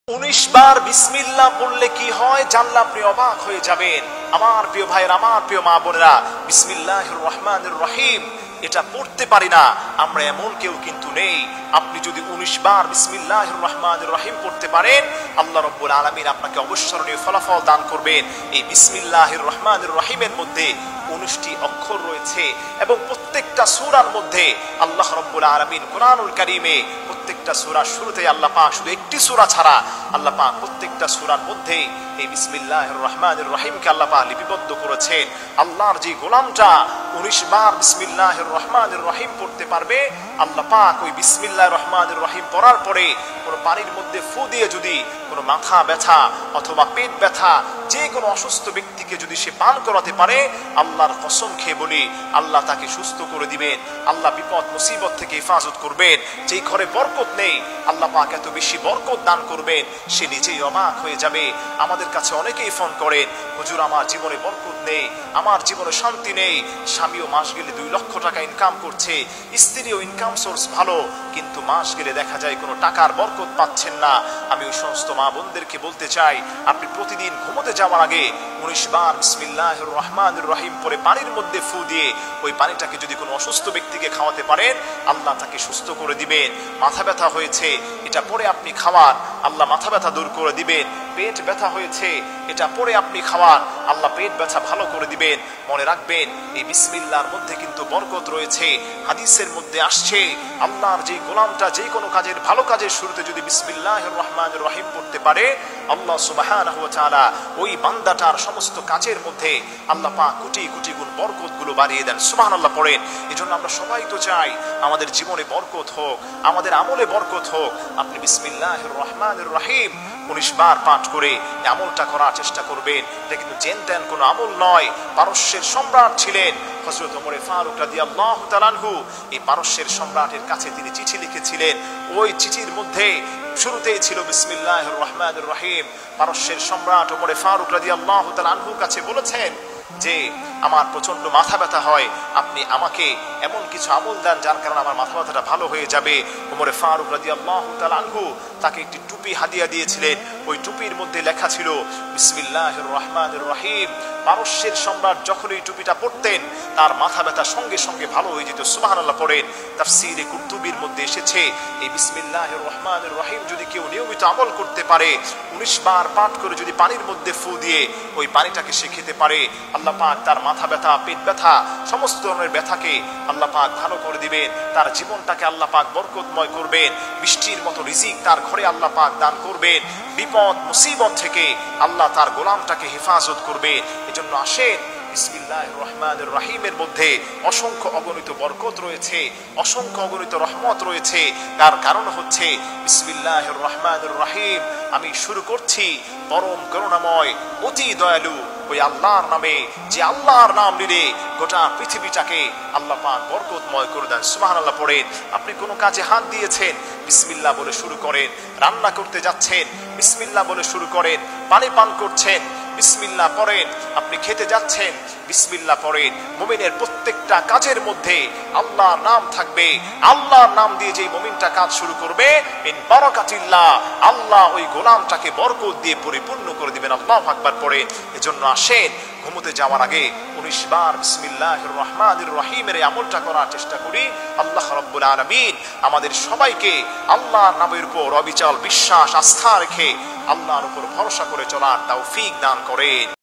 19 বার বিসমিল্লাহ পড়লে কি হয় জানলে আপনি অবাক হয়ে যাবেন। আমার প্রিয় ভাইয়ের, আমার প্রিয় মা বোনেরা, বিসমিল্লাহির রহমানির রহিম এটা পড়তে পারি না আমরা এমন কেউ কিন্তু নেই। আপনি যদি 19 বার বিসমিল্লাহির রহমানির রহিম পড়তে পারেন, আল্লাহ রাব্বুল আলামিন আপনাকে অবিস্মরণীয় ফলাফল দান করবেন। এই বিসমিল্লাহির রহমানির রহিমের মধ্যে 19টি অক্ষর রয়েছে এবং প্রত্যেকটা সূরার মধ্যে আল্লাহ রাব্বুল আলামিন কোরআনুল কারীমে প্রত্যেকটা সূরার শুরুতে আল্লাহ পাক, শুধু একটি সূরা ছাড়া আল্লাহ পাক প্রত্যেকটা সূরার মধ্যে এই বিসমিল্লাহির রহমানির রহিমকে আল্লাহ পাক লিপিবদ্ধ করেছেন। আল্লাহর যে গোলামটা 19 বার বিসমিল্লাহির রহমানির রহিম পড়তে পারবে, আল্লাহ পাক ওই বিসমিল্লাহির রহমানির রহিম পড়ার পরে কোনো পানির মধ্যে ফু দিয়ে যদি কোনো মাথা ব্যথা অথবা পেট ব্যথা, যে কোনো অসুস্থ ব্যক্তিকে যদি সে পান করাতে পারে, আল্লাহর কসম খেয়ে বলি আল্লাহ তাকে সুস্থ করে দিবেন। আল্লাহ বিপদ মুসিবত থেকে হেফাজত করবেন। যেই ঘরে বরকত নেই আল্লাহ পাক এত বেশি বরকত দান করবেন, সে নিজেই অবাক হয়ে যাবে। আমাদের কাছে অনেকেই ফোন করেন, হুজুর আমার জীবনে বরকত নেই, আমার জীবনে শান্তি নেই, স্বামীও মাস গেলে 2 লক্ষ টাকা ইনকাম করছে, স্ত্রীও ইনকাম সোর্স ভালো, কিন্তু মাস গেলে দেখা যায় কোনো টাকার বরকত পাচ্ছেন না। আমি ওই সমস্ত মা বোনদেরকে বলতে চাই, আপনি প্রতিদিন ঘুমোতে যাওয়ার আগে 19 বার বিসমিল্লাহির রহমানির রহিম পরে পানির মধ্যে ফু দিয়ে ওই পানিটাকে যদি কোনো অসুস্থ ব্যক্তিকে খাওয়াতে পারেন, আল্লাহ তাকে সুস্থ করে দিবেন। মাথা ব্যথা হয়েছে, এটা পরে আপনি খাওয়ান, আল্লাহ মাথা ব্যথা দূর করে দিবেন। পেট ব্যথা হয়েছে, এটা পরে আপনি খাওয়ান, আল্লাহ পেট ব্যথা ভালো করে দিবেন। মনে রাখবেন এই বিসমিল্লাহর মধ্যে কিন্তু বরকত রয়েছে। হাদিসের মধ্যে আসছে, আল্লাহর যে গোলামটা যে কোনো কাজের, ভালো কাজের শুরুতে যদি বিসমিল্লাহির রহমানির রহিম পড়তে পারে, আল্লাহ সুবহানাহু ওয়া তাআলা ওই বান্দাটার সমস্ত কাজের মধ্যে আল্লাহ পাক কোটি কোটি গুণ বরকতগুলো বাড়িয়ে দেন। সুবহানাল্লাহ পড়েন। এজন্য আমরা সবাই তো চাই আমাদের জীবনে বরকত হোক, আমাদের আমলে বরকত হোক। আপনি বিসমিল্লাহির রহমানির রহিম 19 বার পাঠ করে আমলটা করার চেষ্টা করবেন। এটা কিন্তু জেন তেন কোনো আমল নয়। পারস্যের সম্রাট ছিলেন হযরত ওমর ফারুক রাদিয়াল্লাহু তাআলা আনহু। এই পারস্যের সম্রাটের কাছে তিনি চিঠি লিখেছিলেন। ওই চিঠির মধ্যে শুরুতেই ছিল বিসমিল্লাহির রহমানির রহিম। পারস্যের সম্রাট ওমর ফারুক রাদিয়াল্লাহু তাআলা আনহুর কাছে বলেছেন যে আমার প্রচন্ড মাথা ব্যথা হয়, আপনি আমাকে এমন কিছু আমল দেন যার কারণে আমার মাথা ব্যথাটা ভালো হয়ে যাবে। ওমর ফারুক রাদিয়াল্লাহু তাআলা আনহু তাকে একটি টুপি হাদিয়া দিয়েছিলেন। ওই টুপির মধ্যে লেখা ছিল বিসমিল্লাহির রহমানির রহিম। পারস্যের সম্রাট যখন এই টুপিটা পরতেন তার মাথা ব্যথা সঙ্গে সঙ্গে ভালো হয়ে যেত। সুবহানাল্লাহ পড়েন। তাফসীরে কুরতুবির মধ্যে এসেছে এই বিসমিল্লাহির রহমানির রহিম যদি কেউ নিয়মিত আমল করতে পারে, 19 বার পাঠ করে যদি পানির মধ্যে ফু দিয়ে ওই পানিটাকে সে খেতে পারে, আল্লাহ পাক তার মাথা ব্যথা, পেট ব্যথা, সমস্ত ধরনের ব্যথাকে আল্লাহ পাক ভালো করে দিবেন। তার জীবনটাকে আল্লাহ পাক বরকতময় করবেন। বৃষ্টির মতো রিজিক তার ঘরে আল্লাহ পাক দান করবেন। বিপদ মুসিবত থেকে আল্লাহ তার গোলামটাকে হেফাজত করবেন। এজন্য আসেন, বিসমিল্লাহির রহমানির রহিমের মধ্যে অসংখ্য অগণিত বরকত রয়েছে, অসংখ্য অগণিত রহমত রয়েছে। তার কারণ হচ্ছে বিসমিল্লাহির রহমানির রহিম। আমি শুরু করছি পরম করুণাময়, অতি দয়ালু ওই আল্লাহর নামে, যে আল্লাহর নাম নিলে গোটা পৃথিবীটাকে আল্লাহ পাক বরকতময় করে দেন। সুবহানাল্লাহ পড়েন। আপনি কোনো কাজে হাত দিয়েছেন, বিসমিল্লাহ বলে শুরু করেন। রান্না করতে যাচ্ছেন, বিসমিল্লাহ বলে শুরু করেন। পানি পান করছেন, বিসমিল্লাহ পড়েন। আপনি খেতে যাচ্ছেন, বিসমিল্লাহ পড়েন। মুমিনের প্রত্যেকটা কাজের মধ্যে আল্লাহর নাম থাকবে। আল্লাহর নাম দিয়ে যে মুমিনটা কাজ শুরু করবে, মিন বারাকাতিল্লাহ, আল্লাহ ওই গোলামটাকে বরকত দিয়ে পরিপূর্ণ করে দিবেন। আল্লাহু আকবার পড়েন। এজন্য আসেন, ঘুমোতে যাওয়ার আগে 19 বার বিসমিল্লাহির রহমানির রহিমের আমলটা করার চেষ্টা করি। আল্লাহ রাব্বুল আলামিন আমাদের সবাইকে আল্লাহর নামের উপর অবিচল বিশ্বাস, আস্থা রেখে আল্লাহর উপর ভরসা করে চলার তৌফিক দান করেন।